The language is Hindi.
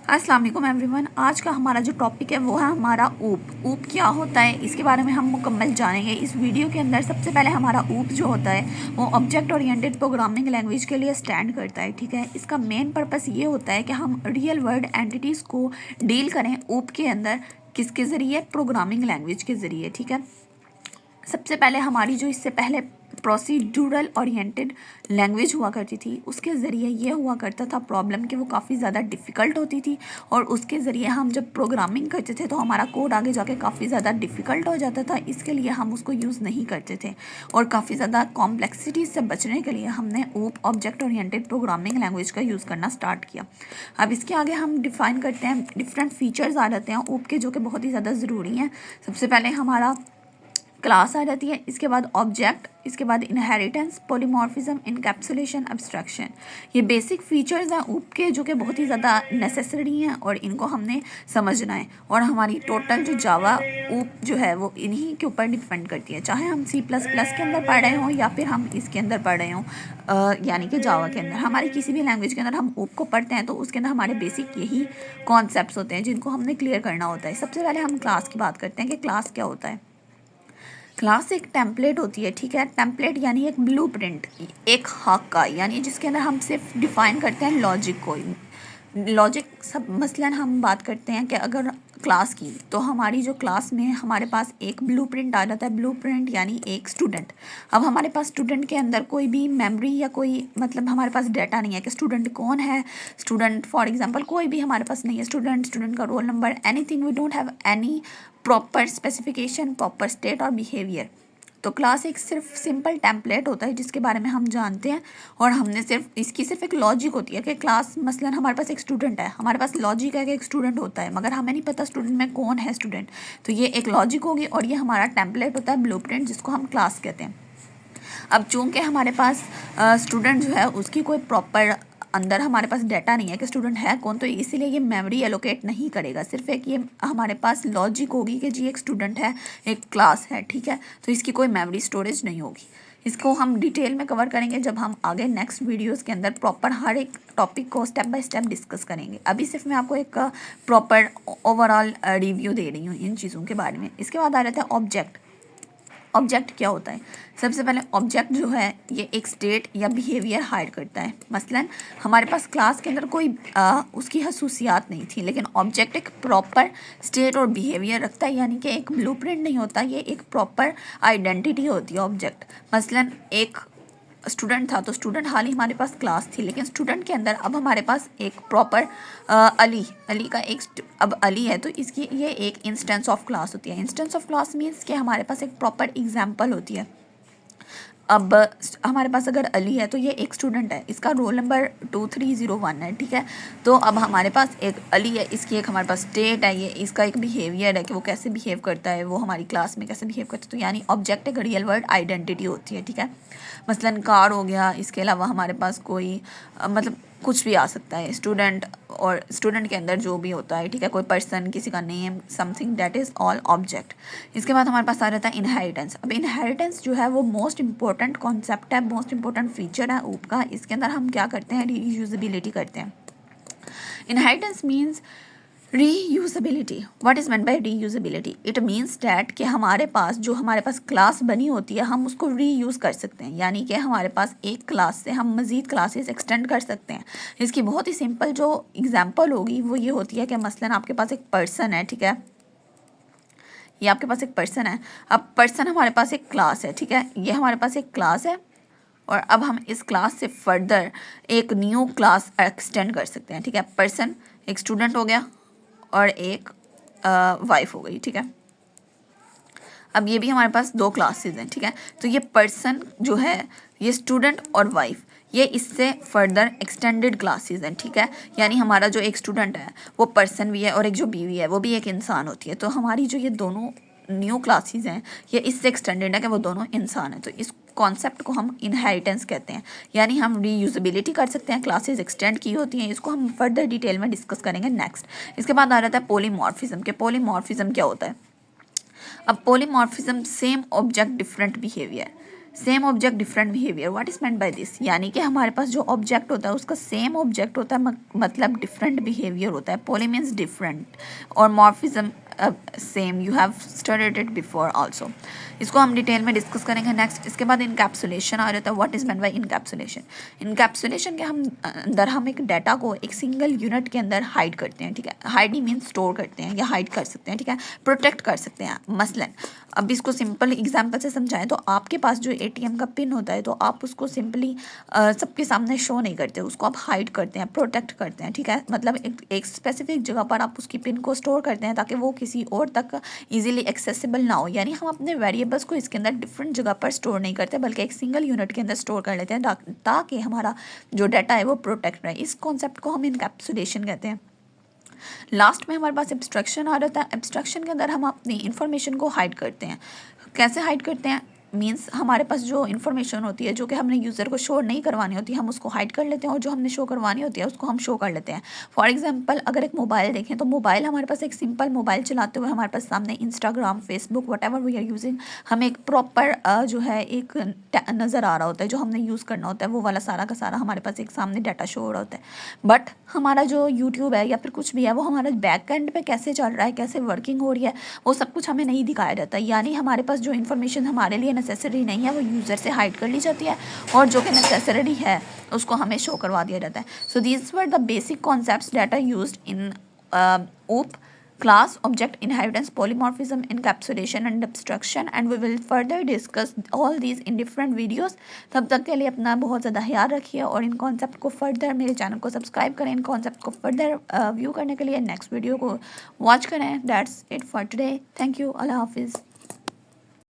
अस्सलाम वालेकुम एवरीवन। आज का हमारा जो टॉपिक है वो है हमारा ऊप क्या होता है, इसके बारे में हम मुकम्मल जानेंगे इस वीडियो के अंदर। सबसे पहले हमारा ऊप जो होता है वो ऑब्जेक्ट ओरिएंटेड प्रोग्रामिंग लैंग्वेज के लिए स्टैंड करता है, ठीक है। इसका मेन पर्पस ये होता है कि हम रियल वर्ल्ड एंटिटीज़ को डील करें ऊप के अंदर, किसके ज़रिए, प्रोग्रामिंग लैंग्वेज के ज़रिए, ठीक है। सबसे पहले हमारी जो इससे पहले प्रोसीड्यूरल ओरिएंटेड लैंग्वेज हुआ करती थी, उसके ज़रिए ये हुआ करता था प्रॉब्लम कि वो काफ़ी ज़्यादा डिफ़िकल्ट होती थी और उसके ज़रिए हम जब प्रोग्रामिंग करते थे तो हमारा कोड आगे जाके काफ़ी ज़्यादा डिफ़िकल्ट हो जाता था। इसके लिए हम उसको यूज़ नहीं करते थे और काफ़ी ज़्यादा कॉम्प्लेक्सिटी से बचने के लिए हमने ऊप ऑब्जेक्ट ओरिएंटेड प्रोग्रामिंग लैंग्वेज का यूज़ करना स्टार्ट किया। अब इसके आगे हम डिफ़ाइन करते हैं, डिफरेंट फीचर्स आ जाते हैं ऊप के जो कि बहुत ही ज़्यादा ज़रूरी हैं। सबसे पहले हमारा क्लास आ जाती है, इसके बाद ऑब्जेक्ट, इसके बाद इनहेरिटेंस, पॉलीमॉर्फिज्म, इनकैप्सुलेशन, एब्स्ट्रैक्शन। ये बेसिक फीचर्स हैं ऊप के जो कि बहुत ही ज़्यादा नेसेसरी हैं और इनको हमने समझना है। और हमारी टोटल जो जावा ऊप जो है वो इन्हीं के ऊपर डिपेंड करती है, चाहे हम C++ के अंदर पढ़ रहे हों या फिर हम इसके अंदर पढ़ रहे हों, यानी कि जावा के अंदर। हमारी किसी भी लैंग्वेज के अंदर हम ऊप को पढ़ते हैं तो उसके अंदर हमारे बेसिक यही कॉन्सेप्ट्स होते हैं जिनको हमने क्लियर करना होता है। सबसे पहले हम क्लास की बात करते हैं कि क्लास क्या होता है। क्लास एक टेम्पलेट होती है, ठीक है। टेम्पलेट यानी एक ब्लूप्रिंट, एक खाका का, यानी जिसके अंदर हम सिर्फ डिफ़ाइन करते हैं लॉजिक को। लॉजिक सब मसलन हम बात करते हैं कि अगर क्लास की, तो हमारी जो क्लास में हमारे पास एक ब्लूप्रिंट आ जाता है। ब्लूप्रिंट यानी एक स्टूडेंट। अब हमारे पास स्टूडेंट के अंदर कोई भी मेमोरी या कोई मतलब हमारे पास डाटा नहीं है कि स्टूडेंट कौन है। स्टूडेंट फॉर एग्जांपल कोई भी हमारे पास नहीं है, स्टूडेंट का roll number, anything, we don't have any proper specification, proper state और बिहेवियर। तो क्लास एक सिर्फ सिंपल टेम्पलेट होता है जिसके बारे में हम जानते हैं और हमने सिर्फ इसकी सिर्फ एक लॉजिक होती है कि क्लास मसलन हमारे पास एक स्टूडेंट है, हमारे पास लॉजिक है कि एक स्टूडेंट होता है, मगर हमें नहीं पता स्टूडेंट में कौन है स्टूडेंट। तो ये एक लॉजिक होगी और ये हमारा टेम्पलेट होता है, ब्लूप्रिंट, जिसको हम क्लास कहते हैं। अब चूंकि हमारे पास स्टूडेंट जो है उसकी कोई प्रॉपर अंदर हमारे पास डाटा नहीं है कि स्टूडेंट है कौन, तो इसीलिए ये मेमोरी एलोकेट नहीं करेगा। सिर्फ एक ये हमारे पास लॉजिक होगी कि जी एक स्टूडेंट है, एक क्लास है, ठीक है। तो इसकी कोई मेमोरी स्टोरेज नहीं होगी। इसको हम डिटेल में कवर करेंगे जब हम आगे नेक्स्ट वीडियोस के अंदर प्रॉपर हर एक टॉपिक को स्टेप बाय स्टेप डिस्कस करेंगे। अभी सिर्फ मैं आपको एक प्रॉपर ओवरऑल रिव्यू दे रही हूँ इन चीज़ों के बारे में। इसके बाद आ जाता है ऑब्जेक्ट। ऑब्जेक्ट क्या होता है? सबसे पहले ऑब्जेक्ट जो है ये एक स्टेट या बिहेवियर हाइड करता है। मसलन हमारे पास क्लास के अंदर कोई उसकी खसूसियात नहीं थी, लेकिन ऑब्जेक्ट एक प्रॉपर स्टेट और बिहेवियर रखता है, यानी कि एक ब्लूप्रिंट नहीं होता, ये एक प्रॉपर आइडेंटिटी होती है ऑब्जेक्ट। मसलन एक स्टूडेंट था तो स्टूडेंट हाल ही हमारे पास क्लास थी, लेकिन स्टूडेंट के अंदर अब हमारे पास एक प्रॉपर अली का एक अब अली है तो इसकी ये एक इंस्टेंस ऑफ क्लास होती है। इंस्टेंस ऑफ क्लास मीन्स कि हमारे पास एक प्रॉपर एग्जांपल होती है। अब हमारे पास अगर अली है तो ये एक स्टूडेंट है, इसका रोल नंबर 2301 है, ठीक है। तो अब हमारे पास एक अली है, इसकी एक हमारे पास स्टेट है, ये इसका एक बिहेवियर है कि वो कैसे बिहेव करता है, वो हमारी क्लास में कैसे बिहेव करता है। तो यानी ऑब्जेक्ट एक रियल वर्ल्ड आइडेंटिटी होती है, ठीक है। मसलन कार हो गया, इसके अलावा हमारे पास कोई मतलब कुछ भी आ सकता है, स्टूडेंट और स्टूडेंट के अंदर जो भी होता है, ठीक है, कोई पर्सन, किसी का name, something, that is all object. इसके बाद हमारे पास आ जाता है इनहेरिटेंस। अब इनहेरिटेंस जो है वो मोस्ट इंपॉर्टेंट कॉन्सेप्ट है, मोस्ट इंपॉर्टेंट फीचर है ऊप का। इसके अंदर हम क्या करते हैं, रीयूजेबिलिटी करते हैं। Inheritance means reusability. What is meant by reusability? It means that कि हमारे पास क्लास बनी होती है हम उसको रीयूज़ कर सकते हैं, यानी कि हमारे पास एक क्लास से हम मज़ीद क्लासेस एक्सटेंड कर सकते हैं। इसकी बहुत ही सिंपल जो एग्जांपल होगी वो ये होती है कि मसलन आपके पास एक पर्सन है, ठीक है, ये आपके पास एक पर्सन है। अब पर्सन हमारे पास एक क्लास है, ठीक है, ये हमारे पास एक क्लास है और अब हम इस क्लास से फर्दर एक न्यू क्लास एक्सटेंड कर सकते हैं, ठीक है। पर्सन एक स्टूडेंट हो गया और एक वाइफ हो गई, ठीक है। अब ये भी हमारे पास दो क्लासेस हैं, ठीक है। तो ये पर्सन जो है, ये स्टूडेंट और वाइफ, ये इससे फर्दर एक्सटेंडेड क्लासेस हैं, ठीक है। यानी हमारा जो एक स्टूडेंट है वो पर्सन भी है और एक जो बीवी है वो भी एक इंसान होती है। तो हमारी जो ये दोनों न्यू क्लासेस हैं ये इससे एक्सटेंडेड है कि वो दोनों इंसान हैं। तो इस कॉन्सेप्ट को हम इनहेरिटेंस कहते हैं, यानी हम रीयूजेबिलिटी कर सकते हैं, क्लासेस एक्सटेंड की होती हैं। इसको हम फर्दर डिटेल में डिस्कस करेंगे नेक्स्ट। इसके बाद आ जाता है पॉलीमॉर्फिज्म के। पॉलीमॉर्फिज्म क्या होता है? अब polymorphism same object different behaviour. Same object different behaviour, what is meant by this, यानी कि हमारे पास जो ऑब्जेक्ट होता है उसका सेम ऑब्जेक्ट होता है मतलब डिफरेंट बिहेवियर होता है। पॉली मीन्स डिफरेंट और morphism same, you have studied it before also. इसको हम डिटेल में डिस्कस करेंगे नेक्स्ट। इसके बाद इनकैप्सुलेशन आ जाता है। What is meant by encapsulation, encapsulation के हम अंदर हम एक डाटा को एक सिंगल यूनिट के अंदर हाइड करते हैं, ठीक है। हाइड ही मीन्स स्टोर करते हैं या हाइड कर सकते हैं, ठीक है, प्रोटेक्ट कर सकते हैं। मसलन अब इसको सिंपल एग्जांपल से समझाएं तो आपके पास जो एटीएम का पिन होता है तो आप उसको सिंपली सबके सामने शो नहीं करते, उसको आप हाइड करते हैं, प्रोटेक्ट करते हैं, ठीक है। मतलब एक स्पेसिफिक जगह पर आप उसकी पिन को स्टोर करते हैं ताकि वो किसी और तक इजीली एक्सेसिबल ना हो। यानी हम अपने वेरिएबल्स को इसके अंदर डिफरेंट जगह पर स्टोर नहीं करते बल्कि एक सिंगल यूनिट के अंदर स्टोर कर लेते हैं ताकि हमारा जो डाटा है वो प्रोटेक्ट रहे। इस कॉन्सेप्ट को हम इनकैप्सुलेशन कहते हैं। लास्ट में हमारे पास एब्स्ट्रक्शन आ जाता है। एब्स्ट्रक्शन के अंदर हम अपनी इंफॉर्मेशन को हाइड करते हैं। कैसे हाइड करते हैं, मीन्स हमारे पास जो इन्फॉर्मेशन होती है जो कि हमने यूज़र को शो नहीं करवानी होती हम उसको हाइड कर लेते हैं, और जो हमने शो करवानी होती है उसको हम शो कर लेते हैं। फॉर एग्जांपल अगर एक मोबाइल देखें तो मोबाइल हमारे पास एक सिंपल मोबाइल चलाते हुए हमारे पास सामने Instagram, Facebook, whatever we are using, हमें एक प्रॉपर जो है एक नज़र आ रहा होता है जो हमने यूज़ करना होता है, वो वाला सारा का सारा हमारे पास एक सामने डाटा शो हो रहा होता है। बट हमारा जो यूट्यूब है या फिर कुछ भी है वो हमारा बैक एंड पे कैसे चल रहा है, कैसे वर्किंग हो रही है, वो सब कुछ हमें नहीं दिखाया जाता। यानी हमारे पास जो इन्फॉर्मेशन हमारे लिए नेसेसरी नहीं है वो यूज़र से हाइड कर ली जाती है, और जो कि नेसेसरी है उसको हमें शो करवा दिया जाता है। So these were the basic concepts that are used in OOP, class, object, inheritance, polymorphism, encapsulation and abstraction, and we will further discuss all these in different videos. तब तक के लिए अपना बहुत ज़्यादा ख्याल रखिए और इन कॉन्सेप्ट को फर्दर मेरे चैनल को सब्सक्राइब करें, इन कॉन्सेप्ट को फर्दर व्यू करने के लिए नेक्स्ट वीडियो को वॉच करें। That's it for today, thank you, अल्लाह हाफिज़।